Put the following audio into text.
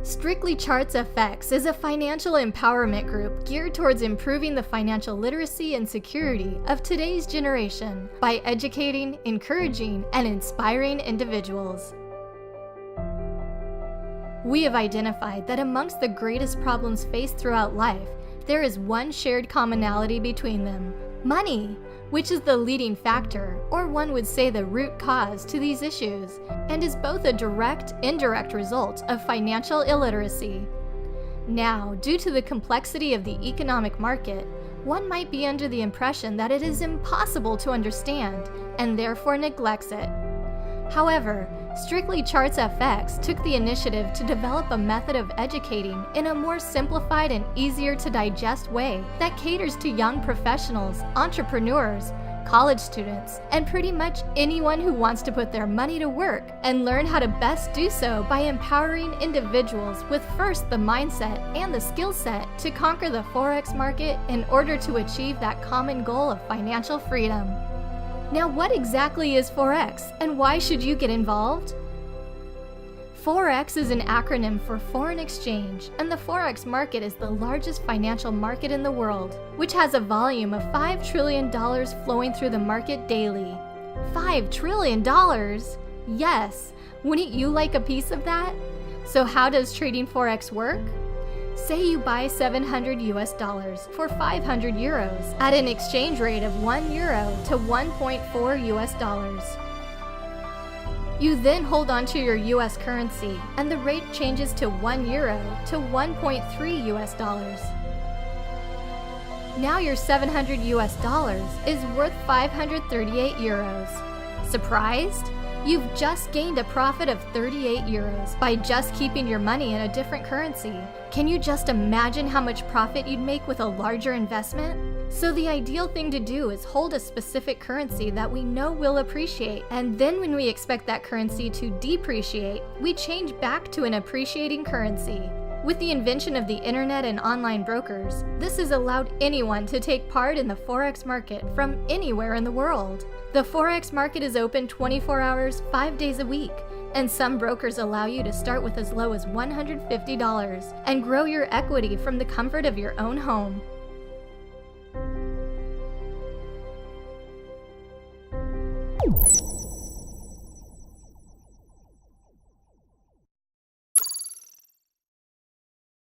Strictlychartsfx is a financial empowerment group geared towards improving the financial literacy and security of today's generation by educating, encouraging, and inspiring individuals. We have identified that amongst the greatest problems faced throughout life, there is one shared commonality between them: money, which is the leading factor, or one would say the root cause to these issues, and is both a direct, indirect result of financial illiteracy. Now, due to the complexity of the economic market, one might be under the impression that it is impossible to understand, and therefore neglects it. However, Strictlychartsfx took the initiative to develop a method of educating in a more simplified and easier to digest way that caters to young professionals, entrepreneurs, college students, and pretty much anyone who wants to put their money to work and learn how to best do so by empowering individuals with first the mindset and the skill set to conquer the Forex market in order to achieve that common goal of financial freedom. Now, what exactly is Forex, and why should you get involved? Forex is an acronym for foreign exchange, and the Forex market is the largest financial market in the world, which has a volume of $5 trillion flowing through the market daily. $5 trillion? Yes! Wouldn't you like a piece of that? So how does trading Forex work? Say you buy $700 for 500 euros at an exchange rate of €1 to $1.4. You then hold on to your US currency, and the rate changes to €1 to $1.3. Now your $700 is worth 538 euros. Surprised? You've just gained a profit of 38 euros by just keeping your money in a different currency. Can you just imagine how much profit you'd make with a larger investment? So the ideal thing to do is hold a specific currency that we know will appreciate, and then when we expect that currency to depreciate, we change back to an appreciating currency. With the invention of the internet and online brokers, this has allowed anyone to take part in the Forex market from anywhere in the world. The Forex market is open 24 hours, 5 days a week, and some brokers allow you to start with as low as $150 and grow your equity from the comfort of your own home.